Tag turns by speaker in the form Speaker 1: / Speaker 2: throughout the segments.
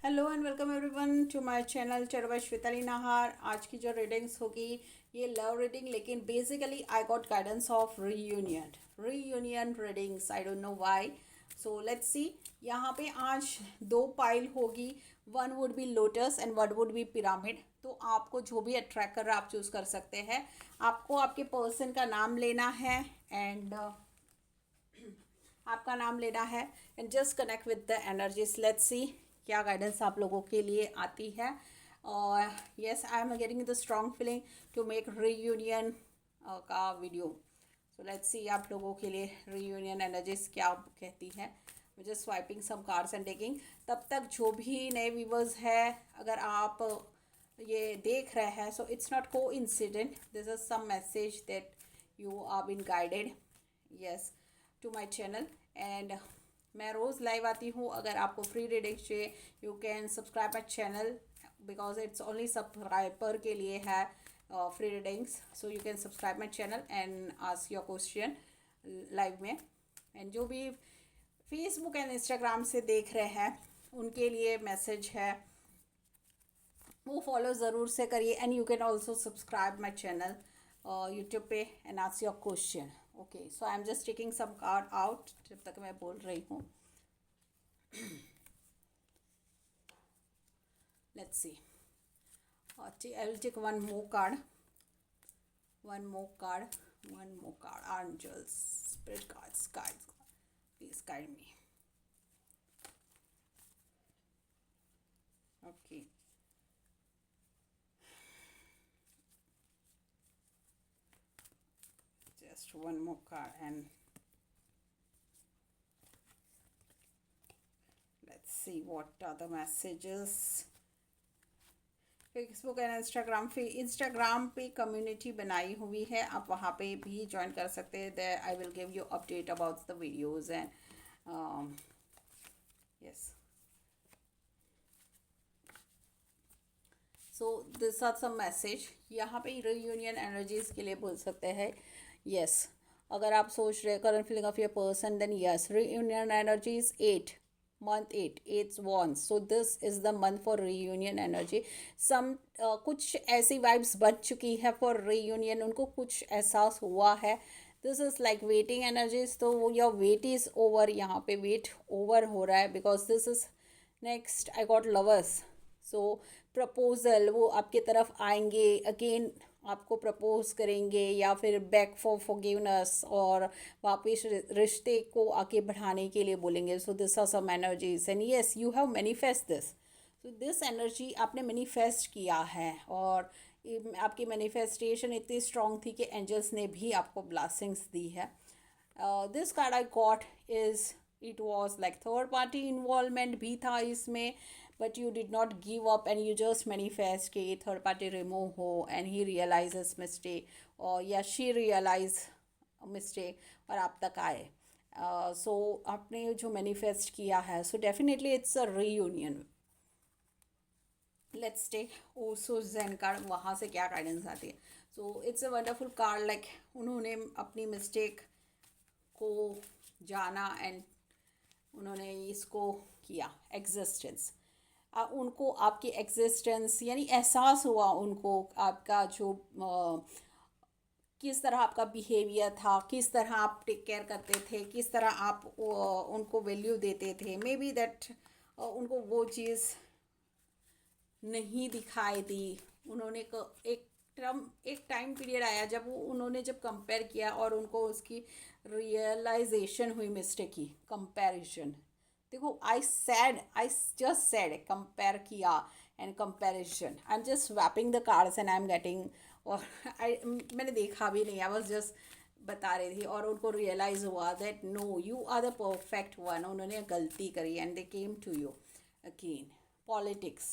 Speaker 1: Hello and welcome everyone to my channel चरवा श्वेताली नाहार। आज की जो रीडिंग्स होगी ये लव रीडिंग, लेकिन basically I got guidance of reunion readings. I don't know why. So let's see. यहाँ पे आज दो पाइल होगी। One would be lotus and one would be pyramid. तो आपको जो भी अट्रैक्ट कर रहा है आप चूज़ कर सकते हैं। आपको आपके पर्सन का नाम लेना है एंड आपका नाम लेना है and just connect with the energies. Let's see क्या गाइडेंस आप लोगों के लिए आती है। और yes, I am getting the strong feeling to make reunion का वीडियो। सो लेट्स सी आप लोगों के लिए रीयूनियन एनर्जीज क्या कहती है। मुझे swiping some cards and taking. तब तक जो भी नए व्यूवर्स है, अगर आप ये देख रहे हैं, so it's not coincidence, this is some message that you are been guided yes to my channel. And मैं रोज़ लाइव आती हूँ। अगर आपको फ्री रीडिंग चाहिए you can subscribe my channel because it's only subscriber के लिए है free readings. So you can subscribe my channel and ask your question live में। एंड जो भी फेसबुक एंड इंस्टाग्राम से देख रहे हैं उनके लिए मैसेज है, वो फॉलो ज़रूर से करिए। And you can also subscribe my channel YouTube पे and ask your question. Okay, so I am just taking some card out जब तक मैं बोल रही हूँ। Let's see. I will take one more card. One more card. One more card. Angels, spirit cards, guides. Please guide me. Okay. Just one more card and let's see what are the messages. Facebook and Instagram पे community बनाई हुई है, आप वहाँ पे भी join कर सकते हैं। There I will give you update about the videos and yes. So this are some message. यहाँ पे रीयूनियन एनर्जीज के लिए बोल सकते हैं यस। अगर आप सोच रहे current feeling of your person then yes, reunion energies 8 month 8 wands. So this is the month for reunion energy. some कुछ ऐसी वाइब्स बच चुकी है फॉर reunion, उनको कुछ एहसास हुआ है। This is like waiting energies. तो योर वेट इज़ ओवर, यहाँ पे वेट ओवर हो रहा है because this is next I got lovers. So proposal, वो आपके तरफ आएंगे अगेन, आपको प्रपोज करेंगे या फिर बैक फॉर फॉरगिवनेस और वापस रिश्ते को आगे बढ़ाने के लिए बोलेंगे। So this are some energies and yes you have manifest this. So this energy आपने मैनिफेस्ट किया है और आपकी मैनिफेस्टेशन इतनी स्ट्रॉन्ग थी कि एंजल्स ने भी आपको ब्लेसिंग्स दी है। This card I got is it was like third party involvement भी था इसमें, but you did not give up and you just manifest कि third party remove हो and he realizes mistake or या she realize mistake और आप तक आए। so आपने जो manifest किया है so definitely it's a reunion. Let's take also Zen card, वहाँ से क्या guidance आती है। so it's a wonderful card, like उन्होंने अपनी mistake को जाना एंड उन्होंने इसको किया एग्जिस्टेंस। उनको आपकी एग्जिस्टेंस यानी एहसास हुआ उनको आपका जो किस तरह आपका बिहेवियर था, किस तरह आप टेक केयर करते थे, किस तरह आप उनको वैल्यू देते थे। मे बी दैट उनको वो चीज़ नहीं दिखाई दी। उन्होंने एक टाइम पीरियड आया जब उन्होंने जब कंपेयर किया और उनको उसकी रियलाइजेशन हुई मिस्टेक की। कंपैरिजन देखो, आई जस्ट सेड कंपेयर किया and comparison. I am just vaping the cards and I am getting, और मैंने देखा भी नहीं, आई वाज जस्ट बता रही थी और उनको रियलाइज़ हुआ that no you are the perfect one. उन्होंने गलती करी and they came to you again. Politics,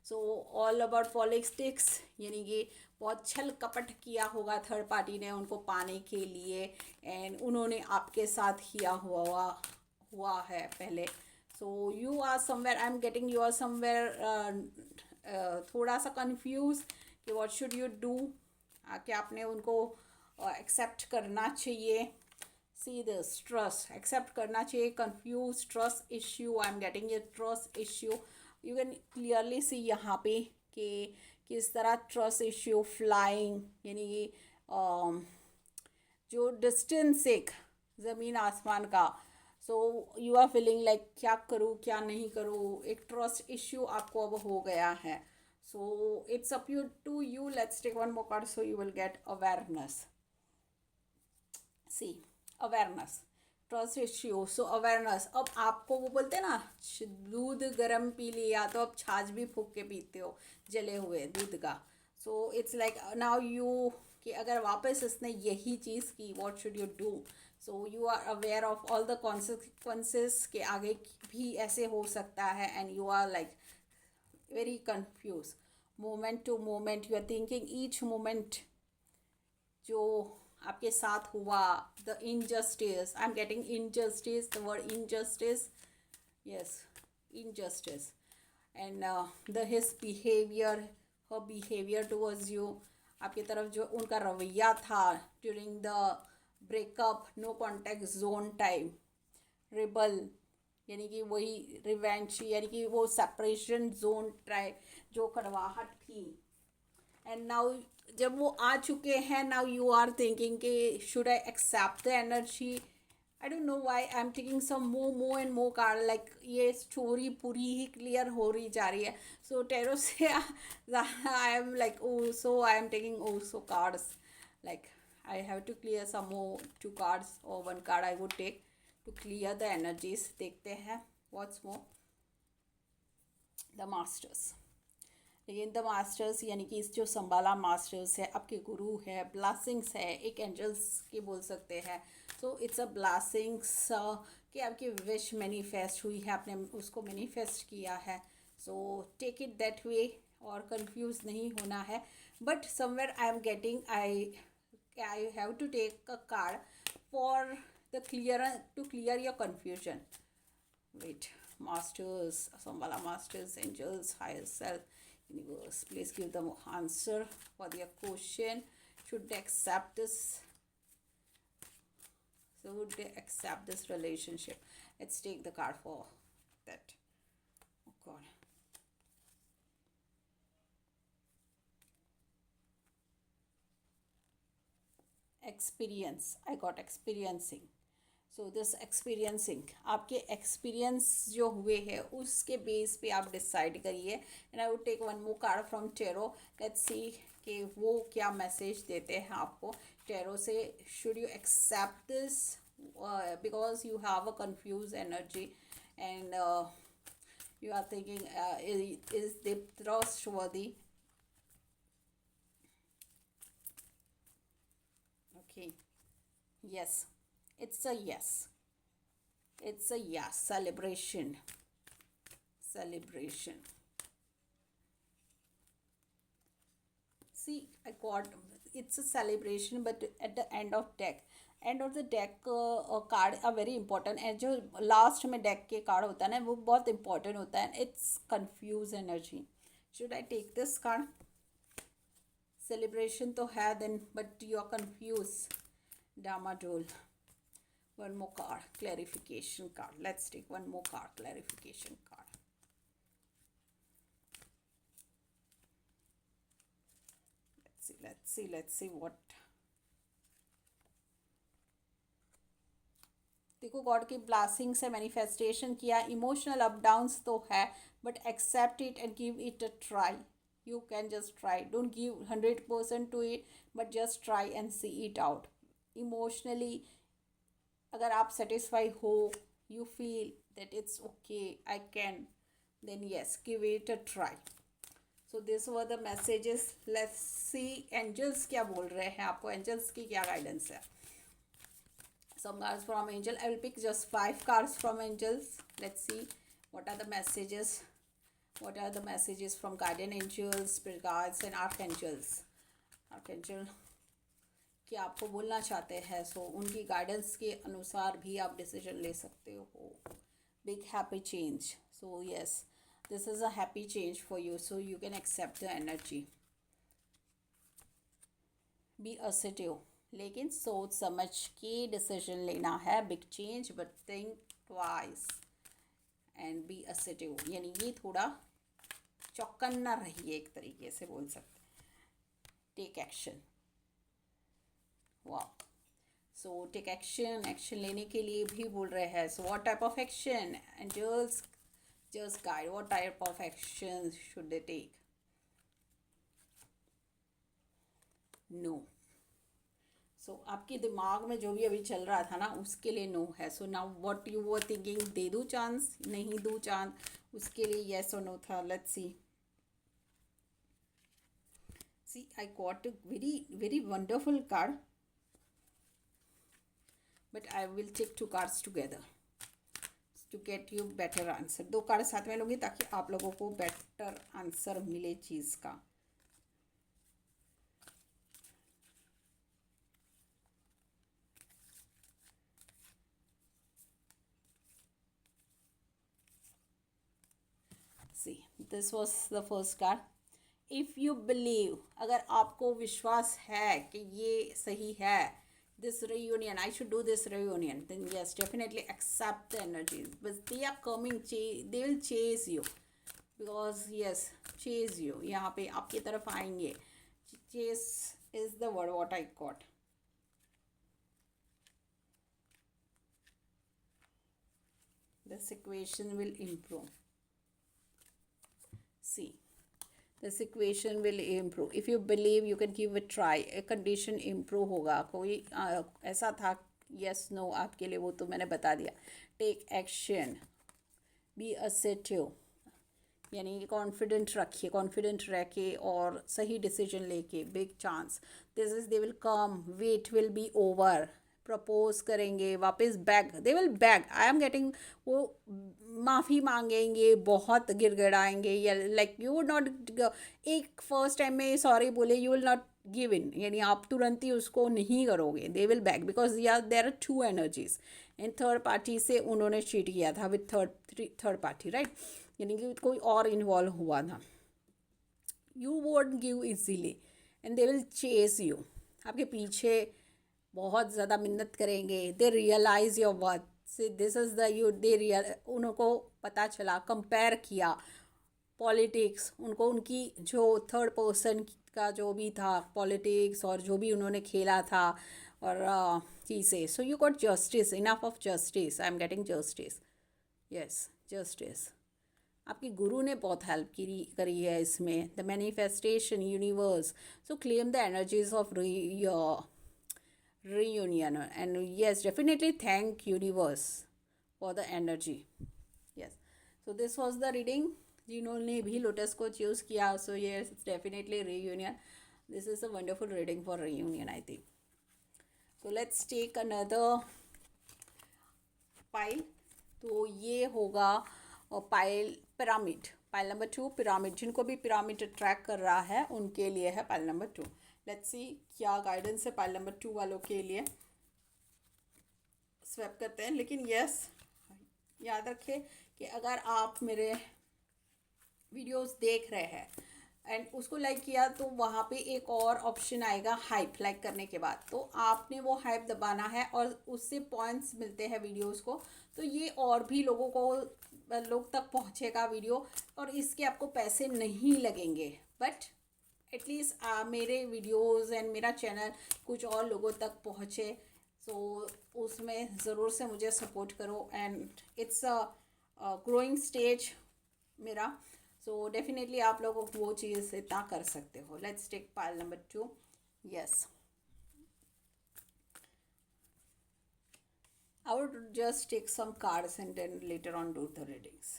Speaker 1: so all about politics, यानी कि बहुत छल कपट किया होगा थर्ड पार्टी ने उनको पाने के लिए एंड उन्होंने आपके साथ किया हुआ है पहले। So you are somewhere, I am getting you are somewhere थोड़ा सा कंफ्यूज कि व्हाट शुड यू डू, कि आपने उनको एक्सेप्ट करना चाहिए। सी दिस ट्रस्ट, एक्सेप्ट करना चाहिए। Confuse trust issue, I am getting a trust issue you can clearly see यहाँ पे कि किस तरह ट्रस्ट इश्यू फ्लाइंग, यानी कि जो डिस्टेंस एक ज़मीन आसमान का, so you are feeling like क्या करूँ क्या नहीं करूँ, एक ट्रस्ट इश्यू आपको अब हो गया है. So it's up you to you. Let's take one more card so you will get awareness. See awareness, trust issue. So awareness, अब आपको वो बोलते हैं ना, दूध गर्म पी लिया तो अब छाछ भी फूक के पीते हो जले हुए दूध का. So it's like now you, कि अगर वापस इसने यही चीज़ की, what should you do. So you are aware of all the consequences के आगे भी ऐसे हो सकता है, and you are like very confuse. Moment to moment you are thinking each moment जो आपके साथ हुआ, the injustice. I am getting injustice, the word injustice. Yes, injustice. And the his behaviour, her behaviour towards you, आपकी तरफ जो उनका रवैया था during the breakup, no contact zone time, rebel, यानी कि वही रिवेंज, यानी कि वो सेपरेशन जोन ट्राई जो कड़वाहट थी. एंड नाउ जब वो आ चुके हैं, नाउ यू आर थिंकिंग कि should I accept the energy. I don't know why I am taking some more and more card. Like ये स्टोरी पूरी ही क्लियर हो रही जा रही है. सो टेरो से I am like oh, so I am taking oh so cards. Like I have to clear some more 2 cards और 1 card I would take to clear the energies. देखते हैं व्हाट्स मोर. The masters. लेकिन the masters यानी कि इस जो संबाला masters है, आपके गुरु है, ब्लासिंग्स है, एक एंजल्स की बोल सकते हैं. सो इट्स अ ब्लासिंग्स कि आपकी विश मैनिफेस्ट हुई है, आपने उसको मैनिफेस्ट किया है. So take it that way, और कंफ्यूज नहीं होना है. But somewhere I am getting, I have to take a card for the clear, to clear your confusion. Wait, masters, Sambala masters, angels, higher self, universe, please give them answer for their question. Should they accept this? So would they accept this relationship? Let's take the card for that. Oh God. Experience. I got experiencing. So this experiencing, आपके experience जो हुए हैं उसके base पे आप decide करिए. And I would take 1 more card from tarot. Let's see कि वो क्या मैसेज देते हैं आपको टेरो से. Should you accept this because you have a confuse energy, and you are thinking is they trustworthy. Okay, yes, it's a yes, it's a yes. Celebration, celebration. See, I got, it's a celebration, but at the end of deck, end of the deck card are very important. And जो last में deck के card होता है ना, वो बहुत important होता है. It's confuse energy. Should I take this card? Celebration तो है then, but you are confuse. डामाडोल. One more card, clarification card. Let's take one more card, clarification card. Let's see what. देखो, गॉड की ब्लासिंग से manifestation किया. Emotional up downs तो है, but accept it and give it a try. You can just try. Don't give 100% to it, but just try and see it out. Emotionally अगर आप satisfy हो, you feel that it's okay, I can, then yes, give it a try. So this were the messages. Let's see angels क्या बोल रहे हैं आपको, angels की क्या गाइडेंस है. some cards from angel. I will pick just 5 cards from angels. Let's see what are the messages. What are the messages from guardian angels, spirit guides and archangels. Archangel क्या आपको बोलना चाहते हैं. सो उनकी guidance के अनुसार भी आप डिसीजन ले सकते हो. Big happy change. So yes, this is a happy change for you. So you can accept the energy. Be assertive, लेकिन सोच समझ के डिसीजन लेना है. Big change, but think twice and be assertive. यानी ये थोड़ा चौकन्ना रहिए, एक तरीके से बोल सकते हैं। टेक एक्शन, वाह। सो टेक एक्शन, एक्शन लेने के लिए भी बोल रहे हैं। So what type of action, and just guide what type of actions should they take. No. सो आपके दिमाग में जो भी अभी चल रहा था ना, उसके लिए नो है। So now what you were thinking, दे दूँ चांस, नहीं दूँ चांस, उसके लिए येस और नो था। Let's see I got a very very wonderful card, but I will take 2 cards together to get you better answer. 2 card साथ में लूँगी ताकि आप लोगों को बेटर आंसर मिले चीज़ का। See this was the first card. If you believe, अगर आपको विश्वास है कि ये सही है, this reunion, I should do this reunion, then yes, definitely accept the energies. But they are coming, they will chase you, because yes, chase you, यहाँ पे आपकी तरफ आएंगे। chase is the word what I got. The situation will improve. See, the situation will improve. If you believe, you can give a try. A condition improve होगा। कोई ऐसा था yes no आपके लिए, वो तो मैंने बता दिया। Take action, be assertive, यानी कॉन्फिडेंट रखिए, कॉन्फिडेंट रह के और सही डिसीजन लेके। Big chance, this is, they will come, weight will be over, propose करेंगे, वापस back, they will back, I am getting, वो माफ़ी मांगेंगे, बहुत गिड़गिड़ाएंगे, या लाइक यू वुड नॉट, एक फर्स्ट टाइम में सॉरी बोले, you will not give in, यानी आप तुरंत ही उसको नहीं करोगे। They will back, because yeah there are 2 energies. In third party से उन्होंने चीट किया था विथ थर्ड पार्टी, राइट, यानी कि कोई और इन्वॉल्व हुआ था। You won't give easily and they will chase you, आपके पीछे बहुत ज़्यादा मिन्नत करेंगे। They realise your worth, say this is the you, they real, उनको पता चला, कंपेयर किया पॉलिटिक्स, उनको उनकी जो थर्ड पर्सन का जो भी था पॉलिटिक्स और जो भी उन्होंने खेला था और चीज़ें। So you got justice, enough of justice, I am getting justice, yes justice. आपके गुरु ने बहुत हेल्प करी है इसमें। The manifestation, universe, so claim the energies of reunion, and yes, definitely thank universe for the energy. Yes, so this was the reading. जिन्होंने भी lotus को choose किया, so yes, it's definitely reunion. This is a wonderful reading for reunion, I think. So let's take another pile. तो ये होगा pile pyramid, pile number 2 pyramid. जिनको भी pyramid attract कर रहा है उनके लिए है पाइल नंबर 2। लेट्स सी क्या गाइडेंस है पाइल नंबर 2 वालों के लिए। स्वैप करते हैं, लेकिन यस याद रखें कि अगर आप मेरे वीडियोस देख रहे हैं एंड उसको लाइक किया, तो वहाँ पे एक और ऑप्शन आएगा हाइप, लाइक करने के बाद, तो आपने वो हाइप दबाना है और उससे पॉइंट्स मिलते हैं वीडियोस को। तो ये और भी लोग तक पहुँचेगा वीडियो, और इसके आपको पैसे नहीं लगेंगे, बट एटलीस्ट मेरे वीडियोस एंड मेरा चैनल कुछ और लोगों तक पहुँचे। सो उसमें ज़रूर से मुझे सपोर्ट करो, and it's a growing stage मेरा। सो डेफिनेटली आप लोग वो चीज़ इतना कर सकते हो। Let's take pile number 2। Yes, I would just take some cards and then later on do the readings.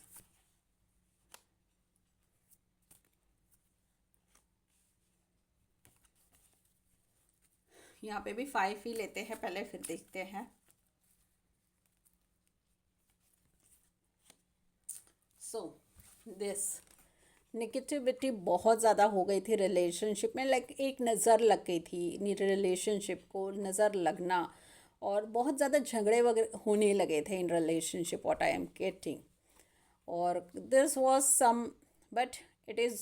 Speaker 1: यहाँ पे भी 5 ही लेते हैं पहले, फिर देखते हैं। सो दिस नेगेटिविटी बहुत ज़्यादा हो गई थी रिलेशनशिप में, लाइक एक नज़र लग गई थी रिलेशनशिप को, नज़र लगना, और बहुत ज़्यादा झगड़े वगैरह होने लगे थे in relationship, what I am getting. और this was some, but it is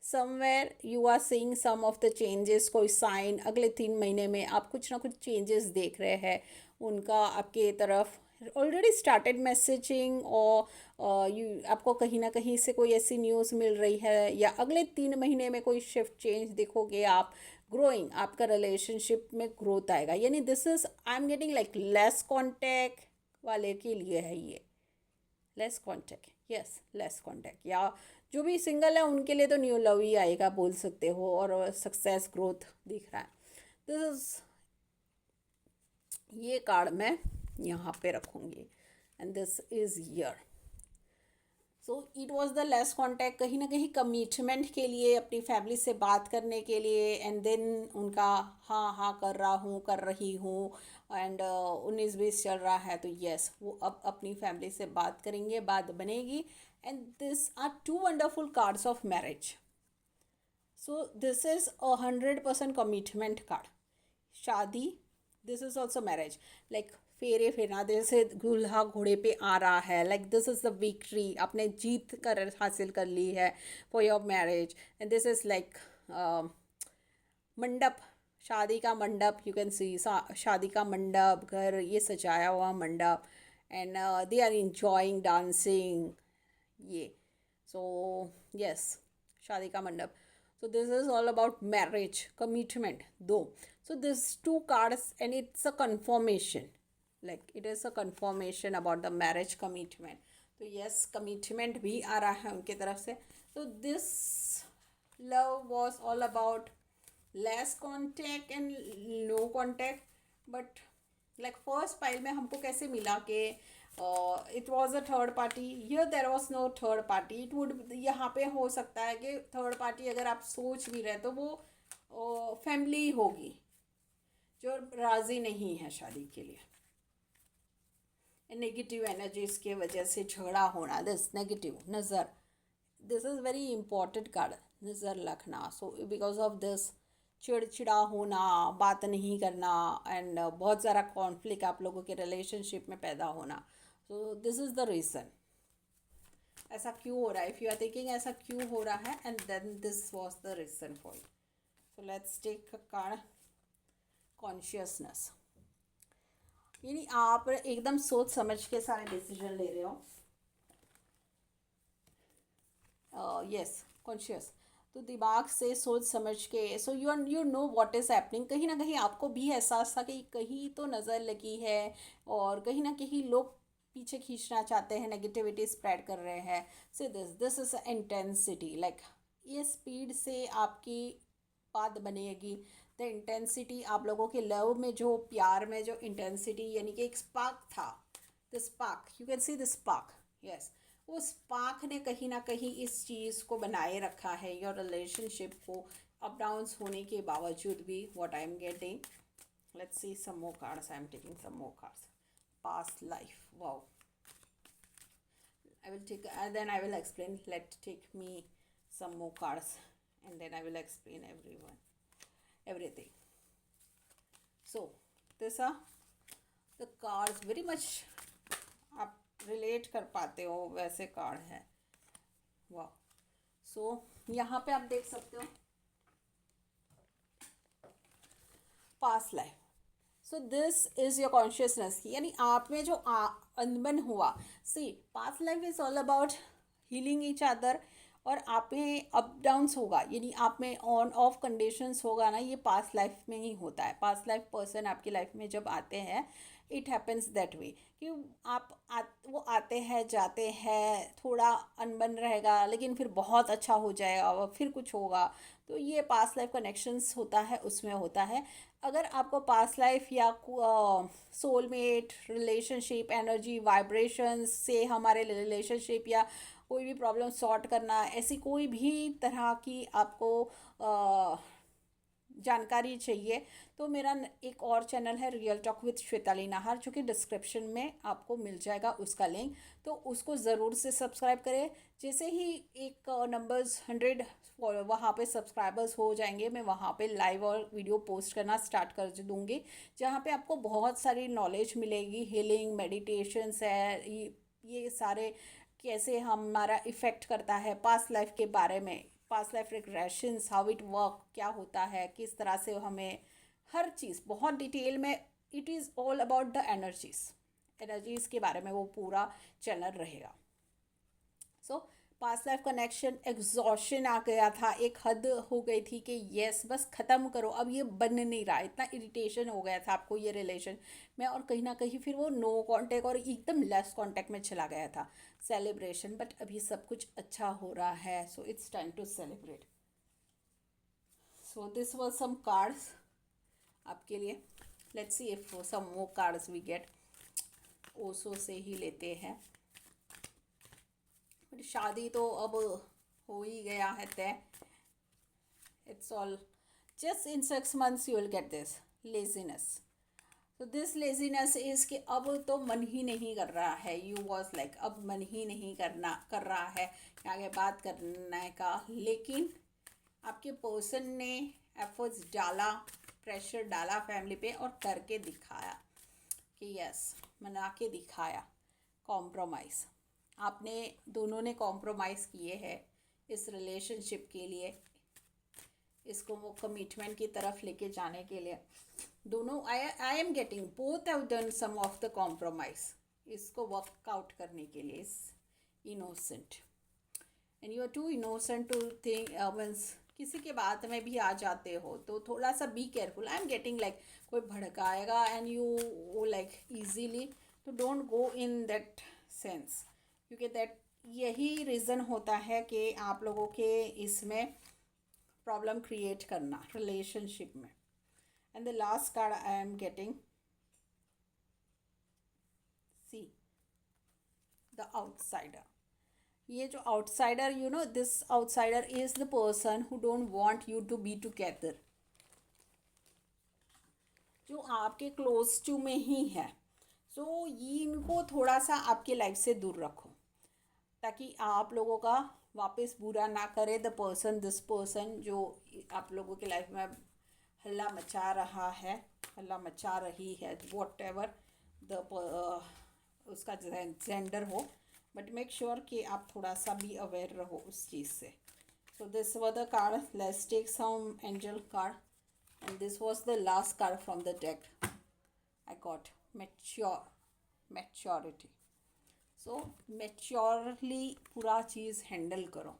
Speaker 1: somewhere you are seeing some of the changes. कोई साइन अगले 3 महीने में आप कुछ ना कुछ चेंजेस देख रहे हैं उनका आपके तरफ, ऑलरेडी स्टार्टेड मैसेजिंग, और यू आपको कहीं ना कहीं से कोई ऐसी न्यूज़ मिल रही है, या अगले 3 महीने में कोई शिफ्ट चेंज देखोगे आप, ग्रोइंग, आपका रिलेशनशिप में ग्रोथ आएगा। यानी this is I am getting like less contact वाले के लिए है ये, less contact, yes less contact. या जो भी सिंगल है उनके लिए तो न्यू लव ही आएगा बोल सकते हो, और सक्सेस ग्रोथ दिख रहा है। दिस इज, ये कार्ड मैं यहाँ पे रखूँगी, and this is year. So it was the less contact, कहीं ना कहीं कमिटमेंट के लिए, अपनी फैमिली से बात करने के लिए, एंड देन उनका हाँ हाँ कर रहा हूँ, कर रही हूँ, एंड 19-20 चल रहा है, तो यस वो अब अपनी फैमिली से बात करेंगे, बात बनेगी। And this are two wonderful cards of marriage. So this is 100% commitment card, शादी। This is also marriage, like फेरे फेरना, जैसे दूल्हा घोड़े पे आ रहा है, like this is the victory, आपने जीत कर हासिल कर ली है for your marriage. And this is like mandap, शादी का मंडप, यू कैन सी शादी का मंडप, घर ये सजाया हुआ मंडप, and they are enjoying dancing, ये। सो यस, शादी का मंडप। So this is all about marriage, commitment, though. So these two cards, and it's a confirmation. Like it is a confirmation about the marriage commitment. तो yes, commitment भी आ रहा है उनके तरफ से. So this love was all about less contact and no contact, but like first pile में हमको कैसे मिला कि it was a third party, here there was no third party. It would, यहाँ पे हो सकता है कि थर्ड पार्टी अगर आप सोच भी रहे तो वो फैमिली होगी जो राज़ी नहीं है शादी के लिए। नेगेटिव एनर्जीज के वजह से झगड़ा होना, दिस नेगेटिव नज़र, this is very important card, नज़र रखना। सो बिकॉज ऑफ दिस चिड़चिड़ा होना, बात नहीं करना, एंड बहुत ज़्यादा कॉन्फ्लिक्ट आप लोगों के रिलेशनशिप में पैदा होना। सो दिस इज़ द रीज़न, ऐसा क्यों हो रहा है, इफ़ यू आर थिंकिंग ऐसा क्यों हो रहा है, and then this was the reason for you. So let's take a card, consciousness. यानी आप एकदम सोच समझ के सारे डिसीजन ले रहे हो, यस कॉन्शियस, तो दिमाग से सोच समझ के, so you know what is happening. कहीं ना कहीं आपको भी एहसास था कि कहीं तो नज़र लगी है, और कहीं ना कहीं लोग पीछे खींचना चाहते हैं, नेगेटिविटी स्प्रेड कर रहे हैं। सो दिस इज़ इंटेंसिटी, लाइक ये स्पीड से आपकी बात बनेगी। द इंटेंसिटी, आप लोगों के लव में जो, प्यार में जो इंटेंसिटी, यानी कि एक स्पार्क था, the spark, you can see the spark, yes, वो स्पार्क ने कहीं ना कहीं इस चीज़ को बनाए रखा है, योर रिलेशनशिप को, अप डाउन्स होने के बावजूद भी। What I am getting, let's see some more cards, I am taking some more cards. Past life, wow, I will take, and then I will explain. Let take me some more cards, and then I will explain everything. So these are the cards, very much आप relate कर पाते हो वैसे card है, वाह। सो यहाँ पे आप देख सकते हो past life. So this is your consciousness, यानी आप में जो अनबन हुआ, see past life is all about healing each other, और आप में अप डाउन्स होगा, यानी आप में ऑन ऑफ कंडीशंस होगा ना, ये पास्ट लाइफ में ही होता है। पास्ट लाइफ पर्सन आपकी लाइफ में जब आते हैं, इट हैपन्स दैट वे कि वो आते हैं जाते हैं, थोड़ा अनबन रहेगा, लेकिन फिर बहुत अच्छा हो जाएगा और फिर कुछ होगा। तो ये पास्ट लाइफ कनेक्शंस होता है, उसमें होता है। अगर आपको पास्ट लाइफ या सोलमेट, रिलेशनशिप, एनर्जी, वाइब्रेशंस से हमारे रिलेशनशिप या कोई भी प्रॉब्लम सॉर्ट करना, ऐसी कोई भी तरह की आपको जानकारी चाहिए, तो मेरा एक और चैनल है रियल टॉक विद श्वेताली नाहर, जो कि डिस्क्रिप्शन में आपको मिल जाएगा उसका लिंक, तो उसको ज़रूर से सब्सक्राइब करें। जैसे ही एक नंबर्स 100 वहाँ पे सब्सक्राइबर्स हो जाएंगे, मैं वहाँ पे लाइव और वीडियो पोस्ट करना स्टार्ट कर दूँगी, जहाँ पे आपको बहुत सारी नॉलेज मिलेगी, हीलिंग, मेडिटेशंस है, ये सारे कैसे हमारा इफ़ेक्ट करता है पास्ट लाइफ के बारे में, past life regressions, how it work, क्या होता है, किस तरह से हमें हर चीज़ बहुत डिटेल में, it is all about the energies, energies के बारे में वो पूरा चैनल रहेगा. So past life connection exhaustion आ गया था, एक हद हो गई थी कि यस बस ख़त्म करो, अब ये बन नहीं रहा, इतना इरिटेशन हो गया था आपको ये रिलेशन में, और कहीं ना कहीं फिर वो नो कांटेक्ट और एकदम लेस कांटेक्ट में चला गया था. सेलिब्रेशन, बट अभी सब कुछ अच्छा हो रहा है, so it's time to celebrate. So this was some cards आपके लिए. Let's see if some more cards we get. ओसो से ही लेते हैं. शादी तो अब हो ही गया है तय. It's all just in 6 months you will get this laziness. So this laziness is कि अब तो मन ही नहीं कर रहा है. You was like अब मन ही नहीं कर रहा है आगे बात करने का. लेकिन आपके पर्सन ने एफर्ट्स डाला, प्रेशर डाला फैमिली पे और करके दिखाया कि यस, मना के दिखाया. कॉम्प्रोमाइज़, आपने दोनों ने कॉम्प्रोमाइज़ किए हैं इस रिलेशनशिप के लिए, इसको वो कमिटमेंट की तरफ लेके जाने के लिए. दोनों I am getting both have done some of the compromise इसको वर्कआउट करने के लिए. इस innocent and you are too innocent to think means किसी के बात में भी आ जाते हो तो थोड़ा सा be careful. I am getting like कोई भड़काएगा एंड यू लाइक ईजीली, तो don't go in that sense, क्योंकि दैट यही रीज़न होता है कि आप लोगों के इसमें प्रॉब्लम क्रिएट करना रिलेशनशिप में. And the last card I am getting, see the outsider. ये जो outsider, you know this outsider is the person who don't want you to be together, जो आपके क्लोज टू में ही है. सो ये इनको थोड़ा सा आपके लाइफ से दूर रखो ताकि आप लोगों का वापस बुरा ना करे. द पर्सन, दिस पर्सन जो आप लोगों की लाइफ में हल्ला मचा रहा है, हल्ला मचा रही है, वॉट एवर द उसका जेंडर हो, बट मेक श्योर कि आप थोड़ा सा भी अवेयर रहो उस चीज़ से. So this was the card. Let's take some angel card and this was the last card from the deck. I got maturity. So maturely पूरा चीज़ हैंडल करो.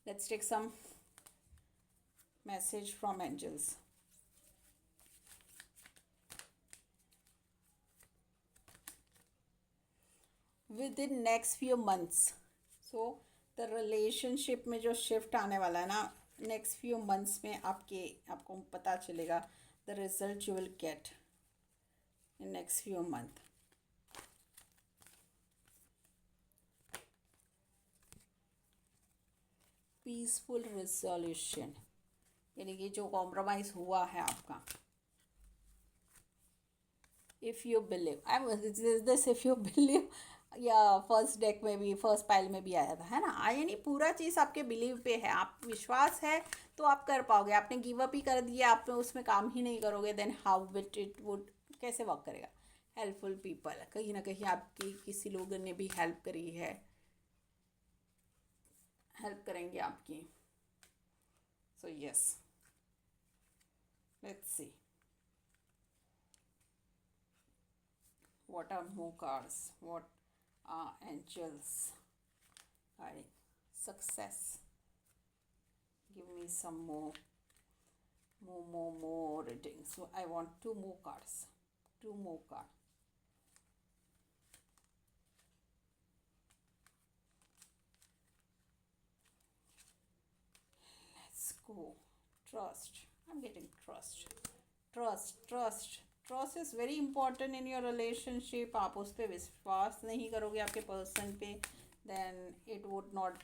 Speaker 1: Let's take some message from angels. With in next few months, so the relationship में जो shift आने वाला है ना, next few months में आपको पता चलेगा the result you will get in next few month. Peaceful resolution, यानी कि जो कॉम्प्रोमाइज़ हुआ है आपका. If you believe, I this if you believe, या फर्स्ट डेक में भी, फर्स्ट पाइल में भी आया था, है ना. यानी पूरा चीज़ आपके बिलीव पे है, आप विश्वास है तो आप कर पाओगे. आपने गिव अप ही कर दिया, आप उसमें काम ही नहीं करोगे, then how with it would, कैसे वर्क करेगा. हेल्पफुल पीपल, कहीं ना कहीं आपकी किसी लोगों ने भी हेल्प करी है, हेल्प करेंगे आपकी. So yes, let's see what are more cards, what are angels guiding. Success, give me some more readings. So I want two more cards, two more cards. Let's go. Trust, I'm getting trust. Trust is very important in your relationship. आप उस पर विश्वास नहीं करोगे आपके person पे, then it would not,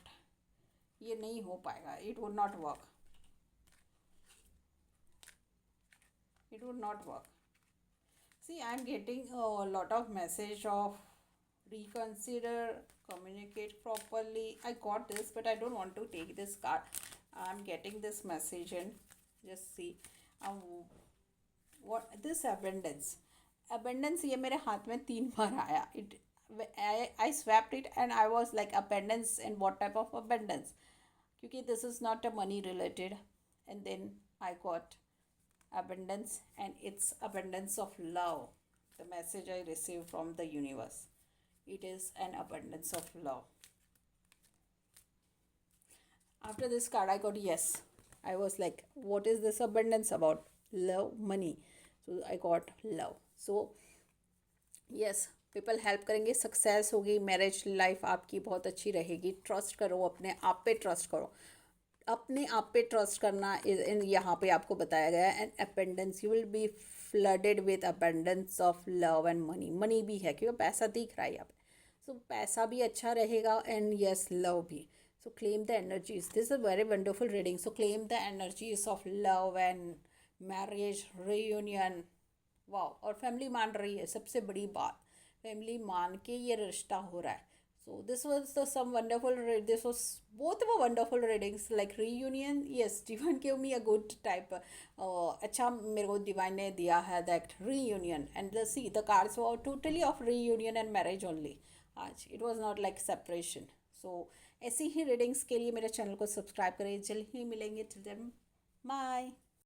Speaker 1: ये नहीं हो पाएगा. It would not work, it would not work. See, I'm getting a lot of message of reconsider, communicate properly. I got this, but I don't want to take this card. I'm getting this message and just see what this abundance ये मेरे हाथ में 3 बार आया. I swapped it and I was like abundance, and what type of abundance, क्योंकि this is not a money related. And then I got abundance, and it's abundance of love. the message I received from the universe. It is an abundance of love. After this card, I got yes. I was like, what is this abundance about? Love, money. So I got love. So yes, people help करेंगे, success होगी, marriage life आपकी बहुत अच्छी रहेगी. Trust करो, अपने आप पे ट्रस्ट करो. अपने आप पे ट्रस्ट करना इन यहाँ पे आपको बताया गया है. And abundance, you will be flooded with abundance of love and money. Money भी है क्योंकि पैसा दिख रहा है यहाँ पे. सो पैसा भी अच्छा रहेगा एंड यस लव भी. सो claim the energies. This is a very wonderful reading. So claim the energies of love and marriage, reunion. वाह. और फैमिली मान रही है, सबसे बड़ी बात, फैमिली मान के ये रिश्ता हो रहा है. So this was some wonderful. This was both were wonderful readings. Like reunion, yes, divine gave me a good type. अच्छा मेरे को divine ने दिया है that reunion, and the cards were totally of reunion and marriage only. आज it was not like separation. So ऐसी ही readings के लिए मेरे channel को subscribe करें. जल्द ही मिलेंगे. Till then, bye.